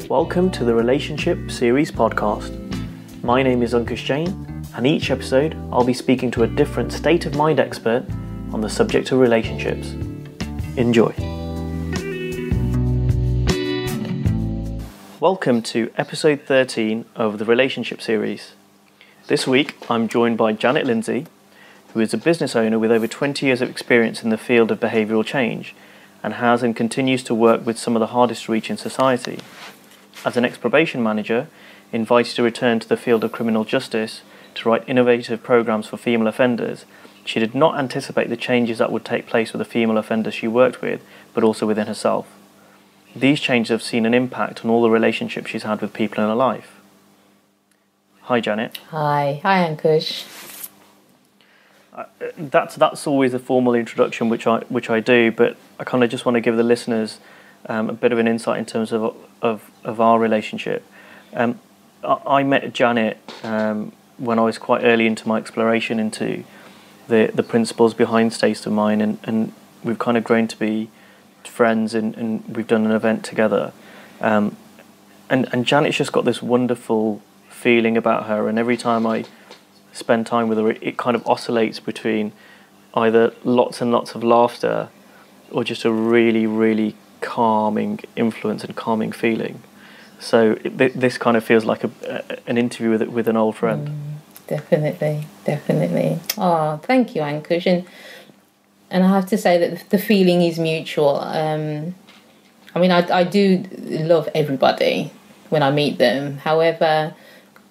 Welcome to the Relationship Series podcast. My name is Ankush Jain, and each episode I'll be speaking to a different state of mind expert on the subject of relationships. Enjoy. Welcome to episode 13 of the Relationship Series. This week I'm joined by Janet Lindsay, who is a business owner with over 20 years of experience in the field of behavioural change and has and continues to work with some of the hardest to reach in society. As an ex-probation manager, invited to return to the field of criminal justice to write innovative programmes for female offenders, she did not anticipate the changes that would take place with the female offenders she worked with, but also within herself. These changes have seen an impact on all the relationships she's had with people in her life. Hi, Janet. Hi Ankush. That's always a formal introduction, which I do, but I kind of just want to give the listeners a bit of an insight in terms of our relationship. I met Janet when I was quite early into my exploration into the principles behind States of Mind, and we've kind of grown to be friends, and we've done an event together. And Janet's just got this wonderful feeling about her, and every time I spend time with her, it kind of oscillates between either lots and lots of laughter or just a really, really calming influence and calming feeling. So this kind of feels like an interview with an old friend. Definitely. Oh, thank you, Ankush. And I have to say that the feeling is mutual. I do love everybody when I meet them. However,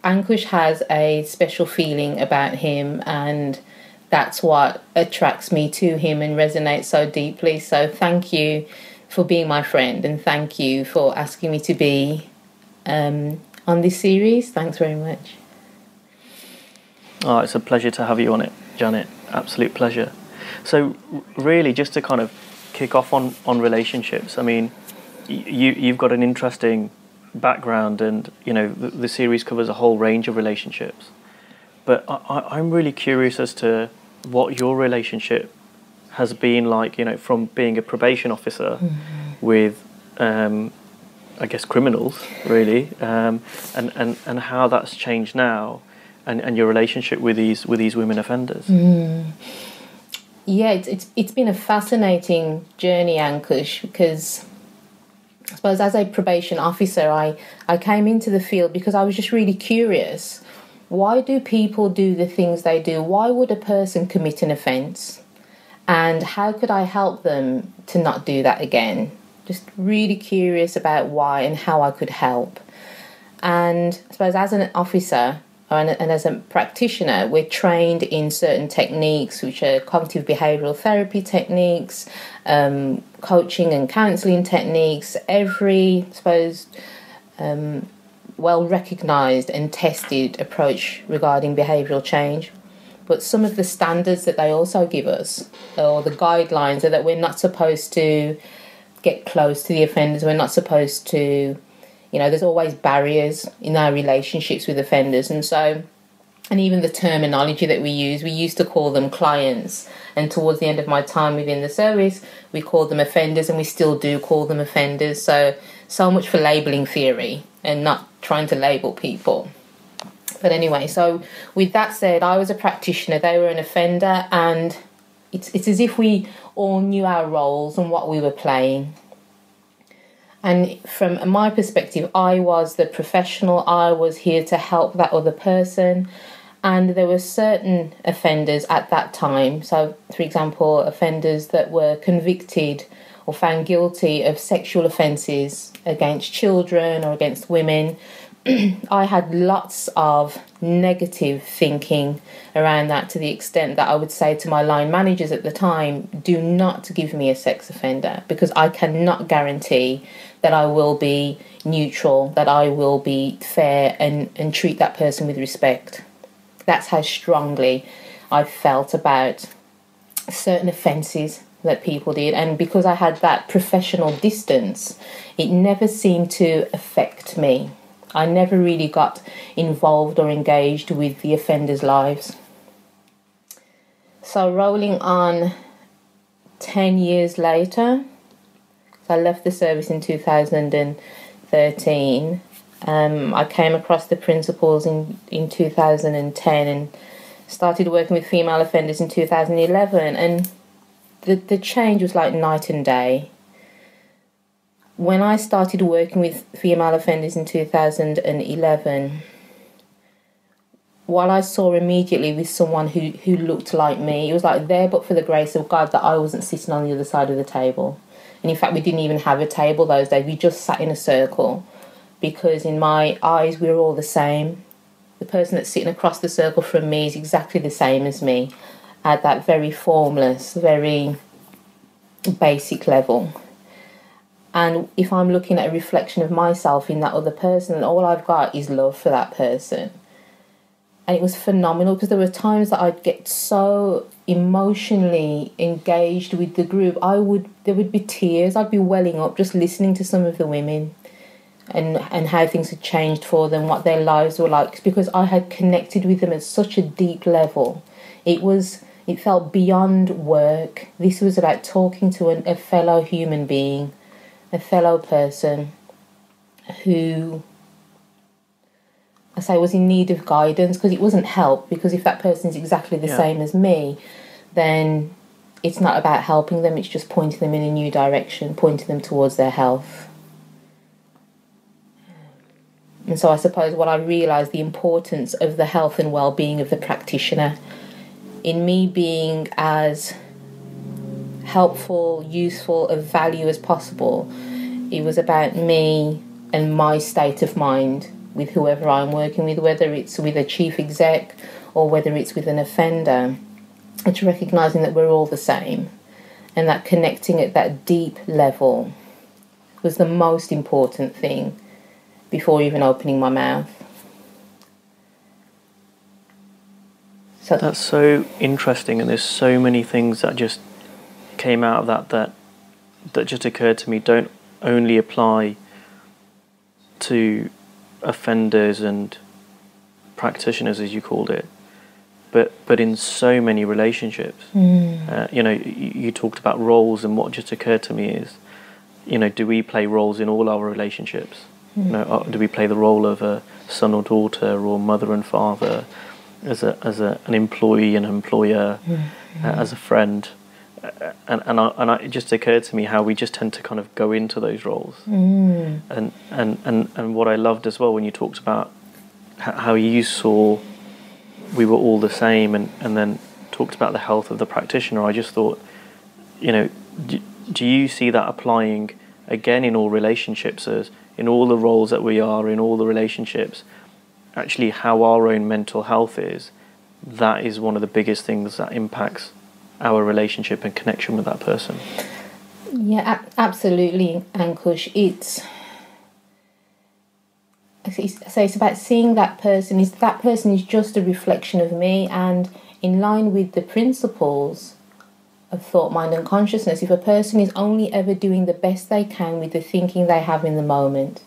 Ankush has a special feeling about him, and that's what attracts me to him and resonates so deeply. So thank you for being my friend, and thank you for asking me to be on this series. Thanks very much. Oh, it's a pleasure to have you on it, Janet. Absolute pleasure. So really, just to kind of kick off on relationships, I mean, you've got an interesting background, and the series covers a whole range of relationships, but I'm really curious as to what your relationship has been like, from being a probation officer with I guess criminals really, and how that's changed now, and your relationship with these women offenders. Yeah, it's been a fascinating journey, Ankush, because I suppose as a probation officer, I came into the field because I was just really curious. Why do people do the things they do? Why would a person commit an offence? And how could I help them to not do that again? Just really curious about why and how I could help. And I suppose as an officer and as a practitioner, we're trained in certain techniques, which are cognitive behavioural therapy techniques, coaching and counselling techniques, every, I suppose, well-recognised and tested approach regarding behavioural change. But some of the standards that they also give us, or the guidelines, are that we're not supposed to get close to the offenders, we're not supposed to, there's always barriers in our relationships with offenders. And even the terminology that we used to call them clients, and towards the end of my time within the service, we called them offenders, and we still do call them offenders. So much for labelling theory and not trying to label people. But anyway, so with that said, I was a practitioner, they were an offender, and it's as if we all knew our roles and what we were playing. And from my perspective, I was the professional, I was here to help that other person. And there were certain offenders at that time, so for example, offenders that were convicted or found guilty of sexual offences against children or against women. I had lots of negative thinking around that, to the extent that I would say to my line managers at the time, do not give me a sex offender, because I cannot guarantee that I will be neutral, that I will be fair and treat that person with respect. That's how strongly I felt about certain offences that people did. And because I had that professional distance, it never seemed to affect me. I never really got involved or engaged with the offenders' lives. So rolling on 10 years later, I left the service in 2000, 13. I came across the principles in 2010 and started working with female offenders in 2011, and the change was like night and day. When I started working with female offenders in 2011, what I saw immediately with someone who looked like me, it was like there but for the grace of God that I wasn't sitting on the other side of the table. And in fact, we didn't even have a table those days. We just sat in a circle, because in my eyes, we were all the same. The person that's sitting across the circle from me is exactly the same as me at that very formless, very basic level. And if I'm looking at a reflection of myself in that other person, then all I've got is love for that person. And it was phenomenal, because there were times that I'd get so emotionally engaged with the group. There would be tears. I'd be welling up just listening to some of the women and how things had changed for them, what their lives were like, because I had connected with them at such a deep level. It felt beyond work. This was about talking to a fellow human being, a fellow person who, I say, was in need of guidance, because it wasn't help, because if that person is exactly the same as me, then it's not about helping them, it's just pointing them in a new direction, pointing them towards their health. And so I suppose what I realised, the importance of the health and well-being of the practitioner, in me being as helpful, useful, of value as possible. It was about me and my state of mind with whoever I'm working with, whether it's with a chief exec or whether it's with an offender. It's recognising that we're all the same, and that connecting at that deep level was the most important thing before even opening my mouth. So that's so interesting, and there's so many things that just came out of that just occurred to me don't only apply to offenders and practitioners, as you called it, but in so many relationships. You talked about roles, and what just occurred to me is, do we play roles in all our relationships? Do we play the role of a son or daughter, or mother and father, as an employee and employer, as a friend? And it just occurred to me how we just tend to kind of go into those roles. And what I loved as well, when you talked about how you saw we were all the same, and then talked about the health of the practitioner, I just thought, do you see that applying again in all relationships, as in all the roles that we are in, all the relationships, actually how our own mental health is, that is one of the biggest things that impacts our relationship and connection with that person. Yeah, absolutely, Ankush. It's about seeing that person. That person is just a reflection of me, and in line with the principles of thought, mind and consciousness, if a person is only ever doing the best they can with the thinking they have in the moment,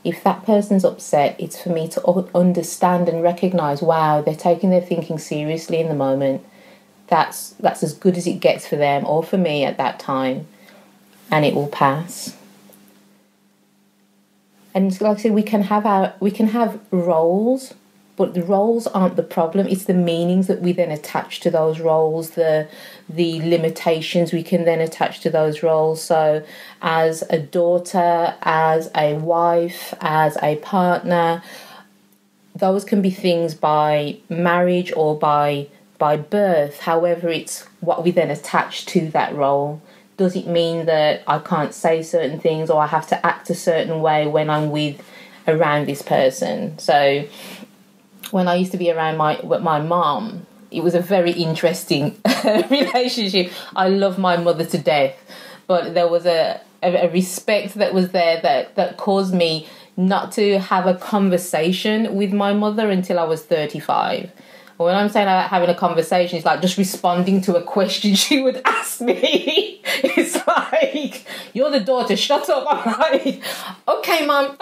if that person's upset, it's for me to understand and recognise, wow, they're taking their thinking seriously in the moment. That's as good as it gets for them or for me at that time, and it will pass. And like I said, we can have roles, but the roles aren't the problem. It's the meanings that we then attach to those roles, the limitations we can then attach to those roles. So as a daughter, as a wife, as a partner, those can be things by marriage or by birth. However, it's what we then attach to that role. Does it mean that I can't say certain things, or I have to act a certain way when I'm around this person? So when I used to be around my mom, it was a very interesting relationship. I love my mother to death, but there was a respect that was there that caused me not to have a conversation with my mother until I was 35. When I'm saying about having a conversation, it's like just responding to a question she would ask me. It's like, you're the daughter, shut up. I'm like, okay, Mum.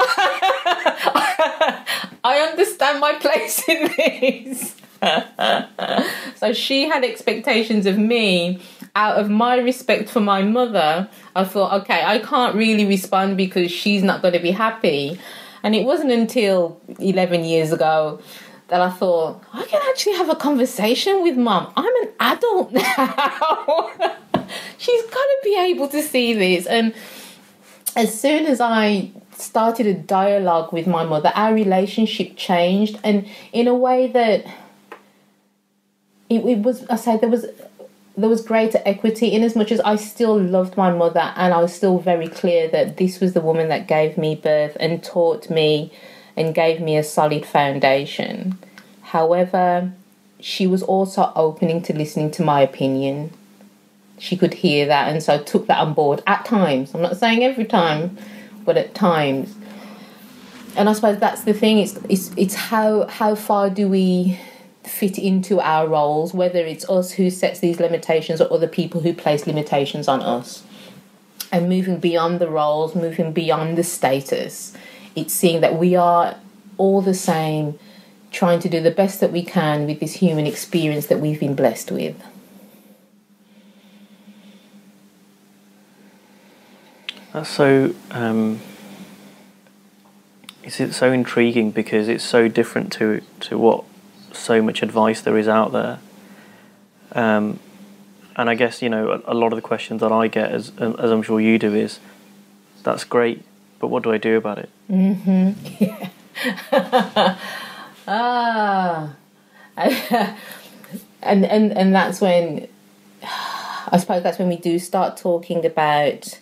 I understand my place in this. So she had expectations of me, out of my respect for my mother, I thought, okay, I can't really respond because she's not going to be happy. And it wasn't until 11 years ago that I thought, I can actually have a conversation with Mum. I'm an adult now. She's got to be able to see this. And as soon as I started a dialogue with my mother, our relationship changed. And in a way that it was, I say, there was greater equity, in as much as I still loved my mother, and I was still very clear that this was the woman that gave me birth and taught me and gave me a solid foundation. However, she was also opening to listening to my opinion. She could hear that, and so took that on board at times. I'm not saying every time, but at times. And I suppose that's the thing. It's how far do we fit into our roles, whether it's us who sets these limitations or other people who place limitations on us. And moving beyond the roles, moving beyond the status, it's seeing that we are all the same, trying to do the best that we can with this human experience that we've been blessed with. That's so it's so intriguing, because it's so different to what so much advice there is out there. And I guess, you know, a lot of the questions that I get, as I'm sure you do, is, that's great, but what do I do about it? Mm-hmm. Yeah. And that's when, I suppose that's when we do start talking about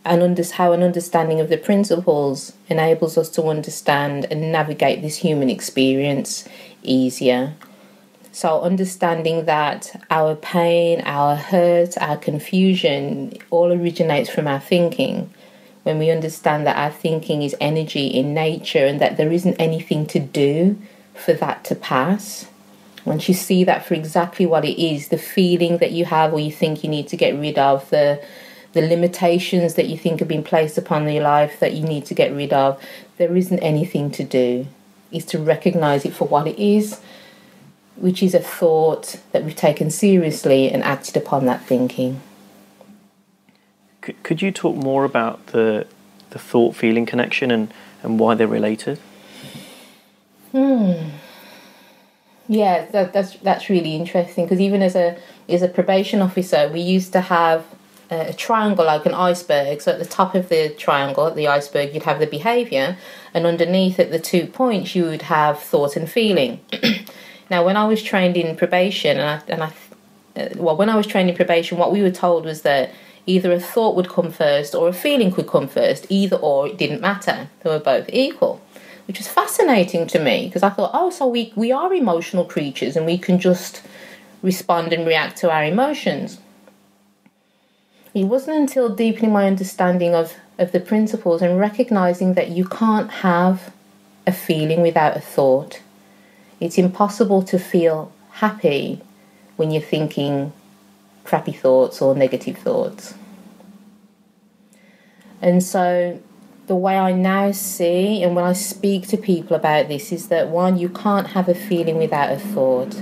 how an understanding of the principles enables us to understand and navigate this human experience easier. So understanding that our pain, our hurt, our confusion all originates from our thinking. When we understand that our thinking is energy in nature and that there isn't anything to do for that to pass. Once you see that for exactly what it is, the feeling that you have or you think you need to get rid of, the limitations that you think have been placed upon your life that you need to get rid of, there isn't anything to do. It's to recognise it for what it is, which is a thought that we've taken seriously and acted upon that thinking. Could you talk more about the thought-feeling connection and why they're related? Yeah, that's really interesting, because even as a probation officer, we used to have a triangle like an iceberg. So at the top of the triangle, the iceberg, you'd have the behaviour, and underneath at the 2 points you would have thought and feeling. Now, when I was trained in probation, when I was trained in probation, what we were told was that either a thought would come first or a feeling could come first. Either or, it didn't matter. They were both equal, which was fascinating to me, because I thought, so we are emotional creatures and we can just respond and react to our emotions. It wasn't until deepening my understanding of the principles and recognising that you can't have a feeling without a thought. It's impossible to feel happy when you're thinking crappy thoughts or negative thoughts. And so the way I now see, and when I speak to people about this, is that one, you can't have a feeling without a thought.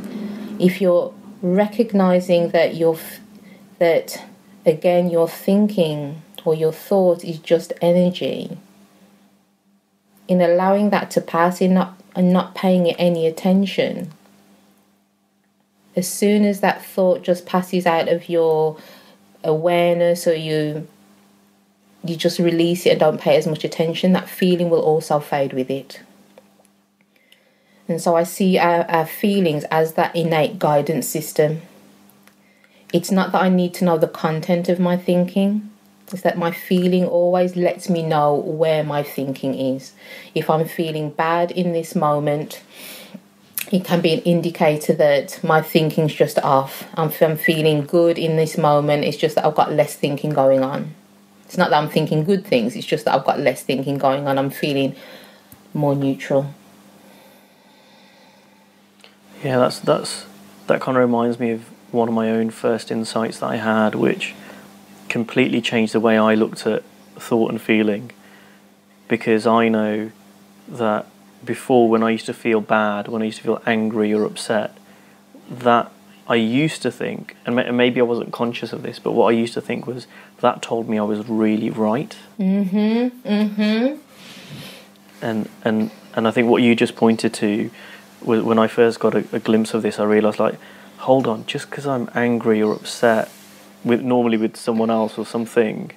If you're recognising that again, your thinking or your thought is just energy, in allowing that to pass and not paying it any attention, as soon as that thought just passes out of your awareness, or you just release it and don't pay as much attention, that feeling will also fade with it. And so I see our feelings as that innate guidance system. It's not that I need to know the content of my thinking. It's that my feeling always lets me know where my thinking is. If I'm feeling bad in this moment, it can be an indicator that my thinking's just off. I'm feeling good in this moment. It's just that I've got less thinking going on. It's not that I'm thinking good things. It's just that I've got less thinking going on. I'm feeling more neutral. Yeah, that kind of reminds me of one of my own first insights that I had, which completely changed the way I looked at thought and feeling. Because I know that before, when I used to feel bad, when I used to feel angry or upset, that I used to think, and maybe I wasn't conscious of this, but what I used to think was that told me I was really right. And I think what you just pointed to was when I first got a glimpse of this, I realised, like, hold on, just because I'm angry or upset normally with someone else or something,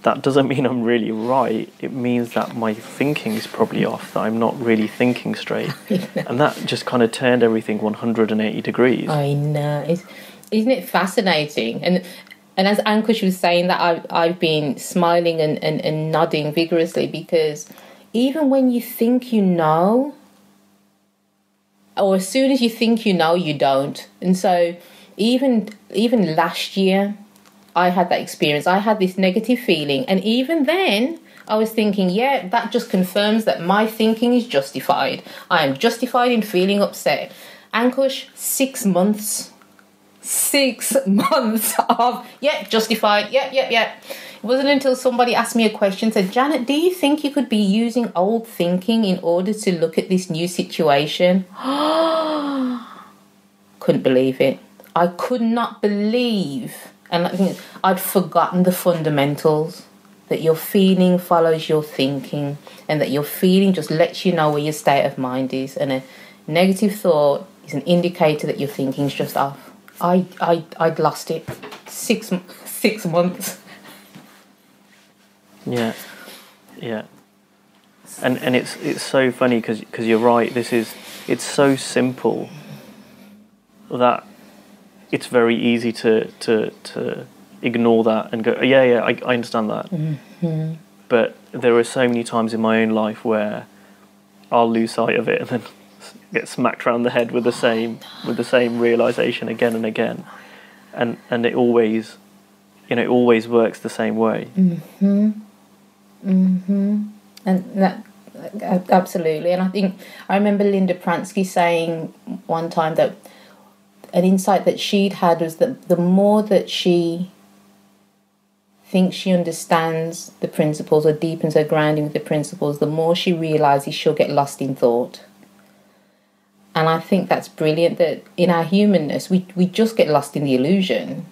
that doesn't mean I'm really right. It means that my thinking is probably off, that I'm not really thinking straight. And that just kind of turned everything 180 degrees. I know. Isn't it fascinating? And as Ankush was saying that, I've been smiling and nodding vigorously, because even when you think you know, or as soon as you think you know, you don't. And so even last year, I had that experience. I had this negative feeling, and even then I was thinking, yeah, that just confirms that my thinking is justified. I am justified in feeling upset. Ankush, 6 months. 6 months of, justified, It wasn't until somebody asked me a question, said, Janet, do you think you could be using old thinking in order to look at this new situation? Couldn't believe it. I could not believe. And I think I'd forgotten the fundamentals, that your feeling follows your thinking, and that your feeling just lets you know where your state of mind is. And a negative thought is an indicator that your thinking's just off. I'd lost it. 6 months. Yeah. And it's so funny because you're right. It's so simple that it's very easy to ignore that and go, I understand that. Mm-hmm. But there are so many times in my own life where I'll lose sight of it and then get smacked around the head with the same realization again and again, and it always works the same way. And that, absolutely. And I remember Linda Pransky saying one time that an insight that she'd had was that the more that she thinks she understands the principles or deepens her grounding with the principles, the more she realises she'll get lost in thought. And I think that's brilliant, that in our humanness, we just get lost in the illusion.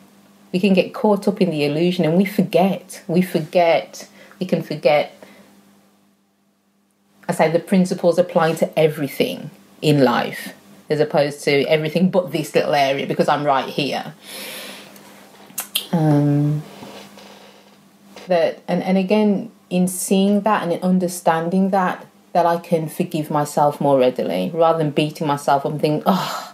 We can get caught up in the illusion and we can forget, I say, the principles applying to everything in life, as opposed to everything but this little area because I'm right here. And again, in seeing that and in understanding that I can forgive myself more readily, rather than beating myself up and thinking, oh,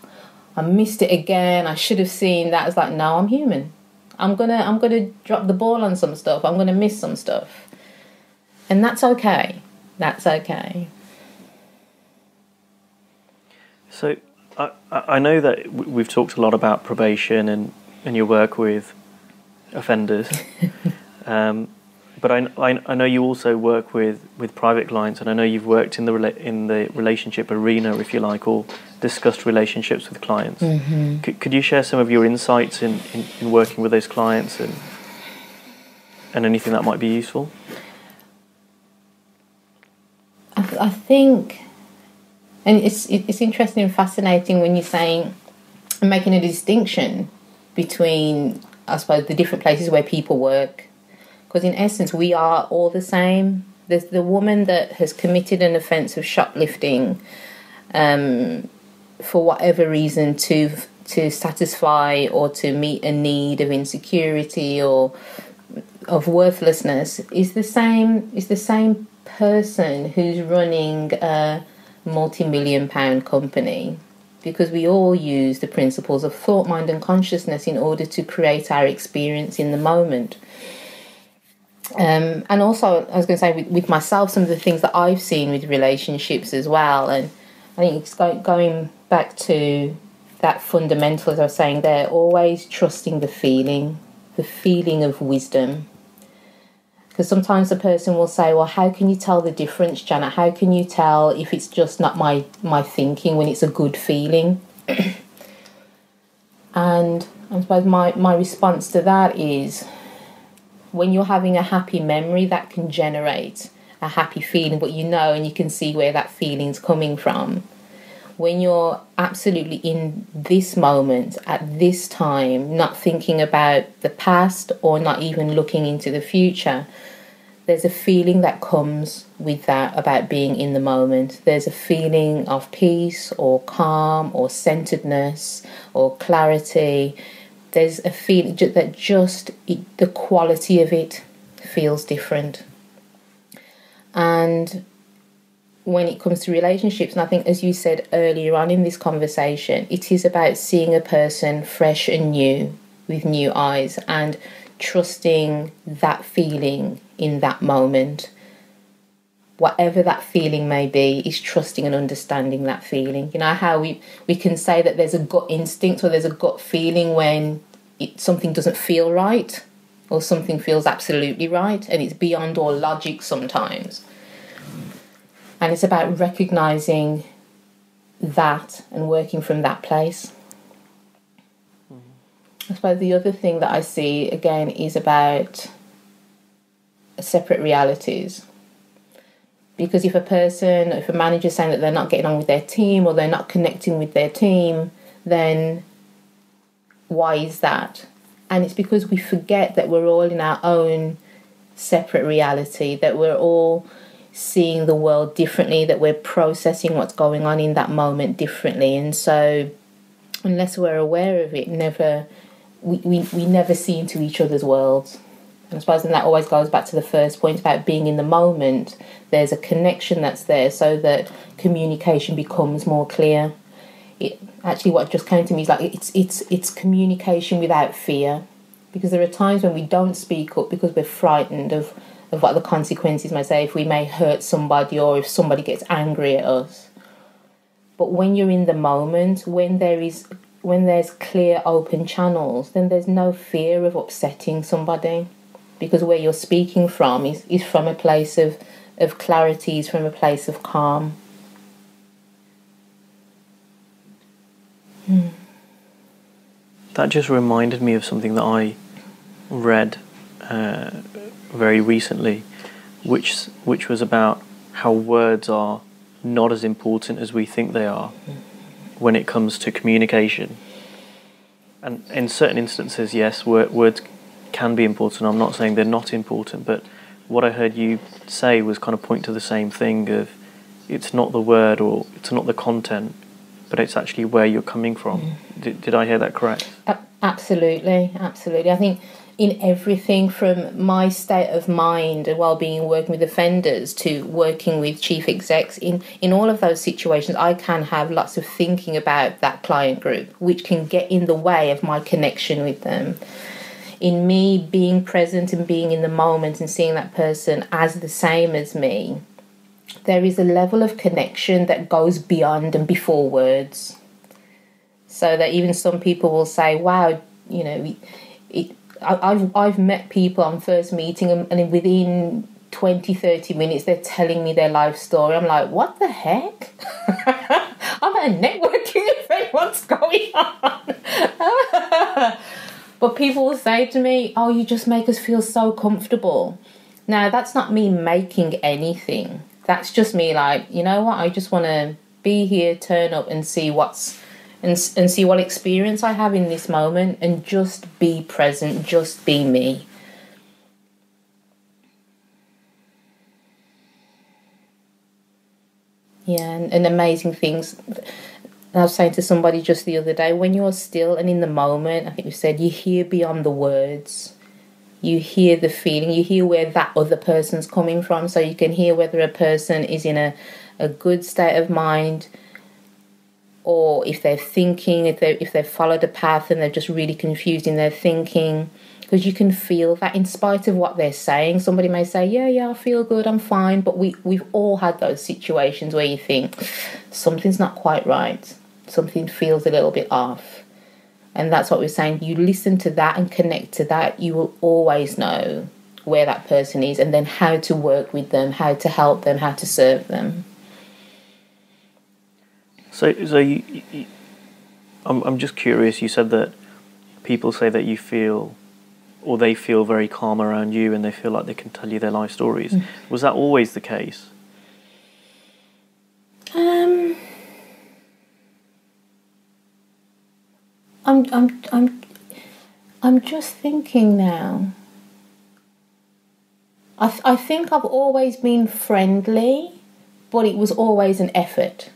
I missed it again, I should have seen that. It's like, no, I'm human. I'm gonna drop the ball on some stuff. I'm gonna miss some stuff. And that's okay. That's okay. So I know that we've talked a lot about probation and your work with offenders, but I know you also work with private clients, and I know you've worked in the relationship arena, if you like, or discussed relationships with clients. Mm-hmm. Could you share some of your insights in working with those clients and anything that might be useful? I think, and it's interesting and fascinating when you're saying, making a distinction between, I suppose, the different places where people work, because in essence we are all the same. There's the woman that has committed an offence of shoplifting for whatever reason to satisfy or to meet a need of insecurity or of worthlessness is the same person who's running a multi-million-pound company, because we all use the principles of thought, mind and consciousness in order to create our experience in the moment. And also, I was going to say, with myself, some of the things that I've seen with relationships as well, and I think it's going back to that fundamental, as I was saying there, always trusting the feeling of wisdom. Because sometimes the person will say, well, how can you tell the difference, Janet? How can you tell if it's just not my thinking when it's a good feeling? And I suppose my response to that is, when you're having a happy memory, that can generate a happy feeling, but you know, and you can see where that feeling's coming from. when you're absolutely in this moment at this time, not thinking about the past or not even looking into the future, there's a feeling that comes with that about being in the moment. There's a feeling of peace or calm or centeredness or clarity. There's a feeling that the quality of it feels different. And when it comes to relationships, and I think as you said earlier on in this conversation, it is about seeing a person fresh and new with new eyes and trusting that feeling in that moment. Whatever that feeling may be, is trusting and understanding that feeling. You know how we can say that there's a gut instinct or there's a gut feeling when something doesn't feel right or something feels absolutely right, and it's beyond all logic sometimes. And it's about recognising that and working from that place. I suppose the other thing that I see, again, is about separate realities. Because if a manager is saying that they're not getting on with their team or they're not connecting with their team, then why is that? And it's because we forget that we're all in our own separate reality, that we're all seeing the world differently, that we're processing what's going on in that moment differently. And so unless we're aware of it, we never see into each other's worlds. And I suppose then that always goes back to the first point about being in the moment. There's a connection that's there so that communication becomes more clear. Actually, what just came to me is like it's communication without fear, because there are times when we don't speak up because we're frightened of what the consequences may say, if we may hurt somebody or if somebody gets angry at us. But when you're in the moment, when there's clear open channels, then there's no fear of upsetting somebody, because where you're speaking from is from a place of clarity, is from a place of calm. That just reminded me of something that I read very recently, which was about how words are not as important as we think they are when it comes to communication. And in certain instances, yes, words can be important. I'm not saying they're not important, but what I heard you say was kind of point to the same thing of it's not the word or it's not the content, but it's actually where you're coming from. Did I hear that correct? Absolutely. I think in everything from my state of mind and well-being working with offenders to working with chief execs, in all of those situations I can have lots of thinking about that client group, which can get in the way of my connection with them. In me being present and being in the moment and seeing that person as the same as me, there is a level of connection that goes beyond and before words. So that even some people will say, wow, you know, I've met people on first meeting and within 20-30 minutes they're telling me their life story. I'm like, what the heck? I'm at a networking event, what's going on? But people will say to me, oh, you just make us feel so comfortable. Now, that's not me making anything. That's just me like, you know what, I just want to be here, turn up and see and see what experience I have in this moment and just be present, just be me. Yeah, and amazing things. I was saying to somebody just the other day, when you're still and in the moment, I think we said you hear beyond the words. You hear the feeling, you hear where that other person's coming from, so you can hear whether a person is in a good state of mind, or if they're thinking, if they've followed a path and they're just really confused in their thinking, because you can feel that in spite of what they're saying. Somebody may say, yeah, I feel good, I'm fine, but we've all had those situations where you think something's not quite right, something feels a little bit off. And that's what we're saying. You listen to that and connect to that, you will always know where that person is and then how to work with them, how to help them, how to serve them. So I'm just curious, you said that people say that you feel, or they feel very calm around you and they feel like they can tell you their life stories. Was that always the case? I'm just thinking now. I think I've always been friendly, but it was always an effort.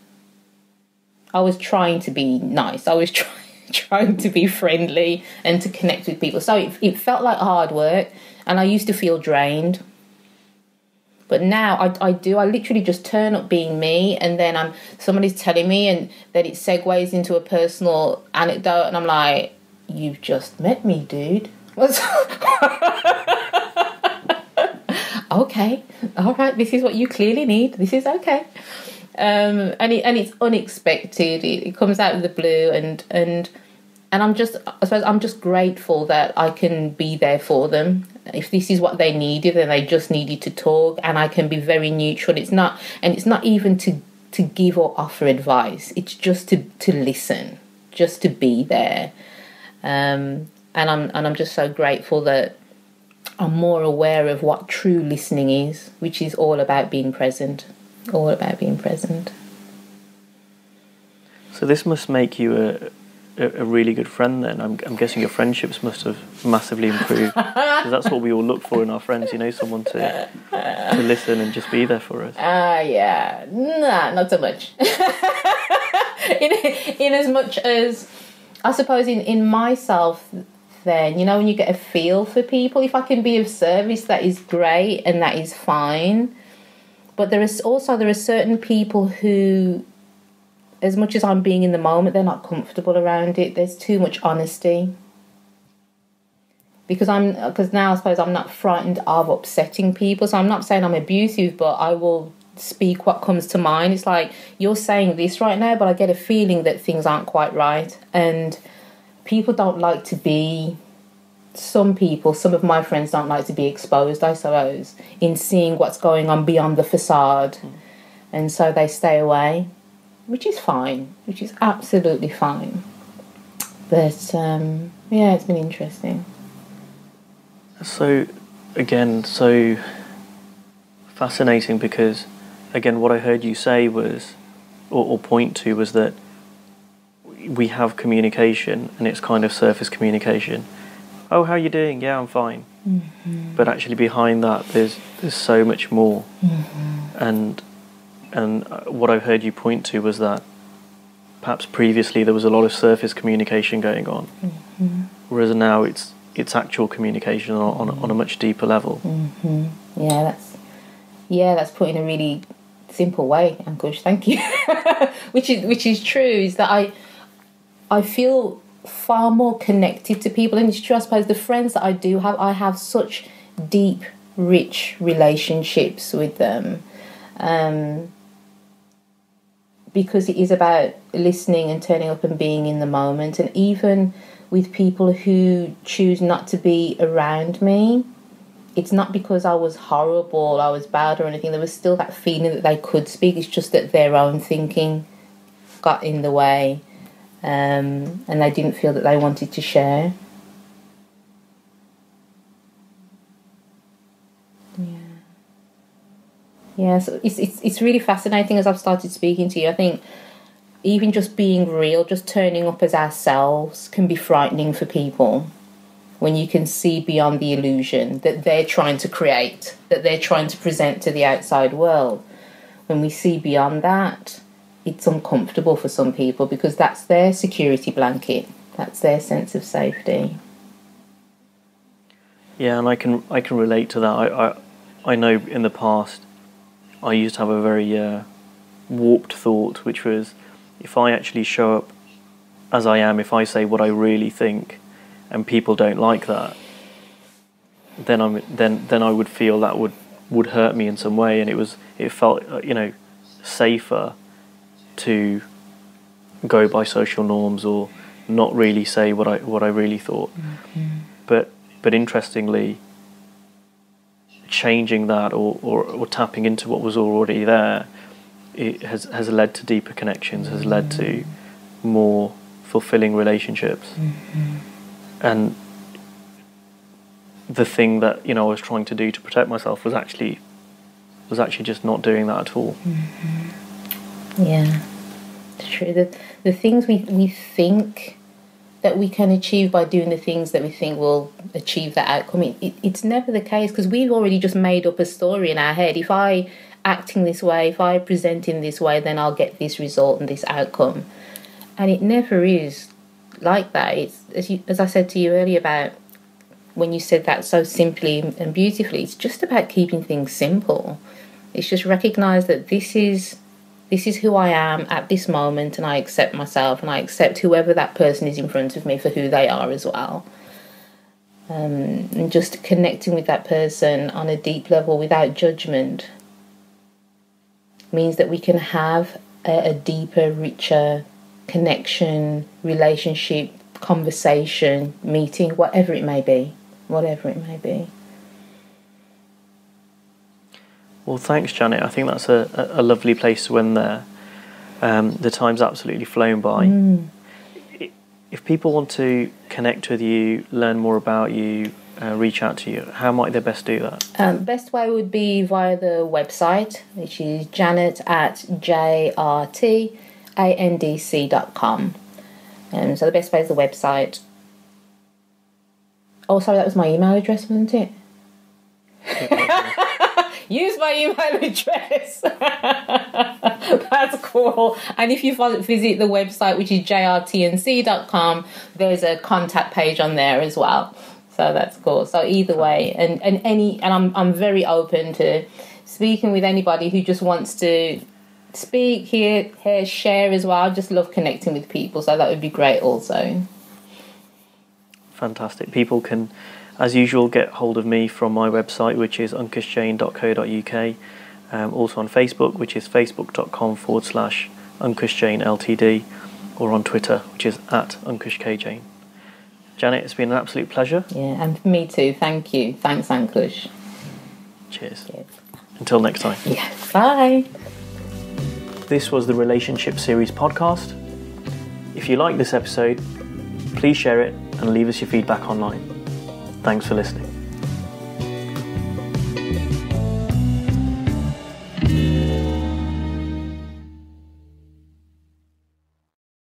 I was trying to be nice. I was trying to be friendly and to connect with people. So it felt like hard work, and I used to feel drained. But now I literally just turn up being me, and then somebody's telling me and that it segues into a personal anecdote, and I'm like, you've just met me, dude. Okay, all right, this is what you clearly need. This is okay. And it's unexpected. It comes out of the blue, and I suppose I'm just grateful that I can be there for them. If this is what they needed, then they just needed to talk, and I can be very neutral. It's not even to give or offer advice. It's just to listen, just to be there. And I'm just so grateful that I'm more aware of what true listening is, which is all about being present. All about being present. So this must make you a really good friend then. I'm guessing your friendships must have massively improved, because that's what we all look for in our friends, someone to listen and just be there for us. Yeah. Nah, not so much. in as much as, I suppose in myself then, when you get a feel for people, if I can be of service, that is great and that is fine. But there are certain people who, as much as I'm being in the moment, they're not comfortable around it. There's too much honesty. Because now I suppose I'm not frightened of upsetting people. So I'm not saying I'm abusive, but I will speak what comes to mind. It's like, you're saying this right now, but I get a feeling that things aren't quite right. And people don't like to be... Some of my friends don't like to be exposed, I suppose, in seeing what's going on beyond the facade. And so they stay away, which is fine, which is absolutely fine. But, it's been interesting. So, again, so fascinating, because, again, what I heard you say was, or point to, was that we have communication, and it's kind of surface communication. Oh, how are you doing? Yeah, I'm fine. Mm-hmm. But actually behind that, there's so much more. Mm-hmm. And what I heard you point to was that perhaps previously there was a lot of surface communication going on, mm-hmm. whereas now it's actual communication on a much deeper level. Mm-hmm. That's put in a really simple way, Ankush. Thank you. which is true. Is that I feel far more connected to people, and it's true. I suppose the friends that I have such deep, rich relationships with them, because it is about listening and turning up and being in the moment. And even with people who choose not to be around me, it's not because I was horrible, I was bad or anything. There was still that feeling that they could speak. It's just that their own thinking got in the way. And they didn't feel that they wanted to share. So it's really fascinating as I've started speaking to you. I think even just being real, just turning up as ourselves, can be frightening for people, when you can see beyond the illusion that they're trying to create, that they're trying to present to the outside world. When we see beyond that, it's uncomfortable for some people, because that's their security blanket, that's their sense of safety. Yeah, and I can relate to that. I know in the past I used to have a very warped thought, which was, if I actually show up as I am, if I say what I really think, and people don't like that, then I would feel that would hurt me in some way, and it felt safer to go by social norms or not really say what I really thought. Mm-hmm. But interestingly, changing that or tapping into what was already there, it has led to deeper connections, has led to more fulfilling relationships. Mm-hmm. And the thing that I was trying to do to protect myself was actually just not doing that at all. Mm-hmm. Yeah, it's true. The things we think that we can achieve by doing the things that we think will achieve that outcome. It's never the case, because we've already just made up a story in our head. If I acting this way, if I present in this way, then I'll get this result and this outcome. And it never is like that. It's as I said to you earlier about when you said that so simply and beautifully, it's just about keeping things simple. It's just recognise that this is who I am at this moment, and I accept myself, and I accept whoever that person is in front of me for who they are as well. And just connecting with that person on a deep level without judgment means that we can have a deeper, richer connection, relationship, conversation, meeting, whatever it may be. Well, thanks, Janet. I think that's a lovely place to end there. The time's absolutely flown by. If people want to connect with you, learn more about you, reach out to you, how might they best do that? Best way would be via the website, which is janet@jartandc.com. So the best way is the website. Oh, sorry, that was my email address, wasn't it? Use my email address. That's cool. And if you visit the website, which is jartandc.com, there's a contact page on there as well. So that's cool. So either way, and I'm very open to speaking with anybody who just wants to speak, hear, share as well. I just love connecting with people, so that would be great also. Fantastic. People can, as usual, get hold of me from my website, which is ankushjain.co.uk. Also on Facebook, which is facebook.com/AnkushJainLTD, or on Twitter, which is @AnkushKJain. Janet, it's been an absolute pleasure. Yeah, and me too. Thank you. Thanks, Ankush. Cheers. Until next time. Yeah. Bye. This was the Relationship Series podcast. If you like this episode, please share it and leave us your feedback online. Thanks for listening.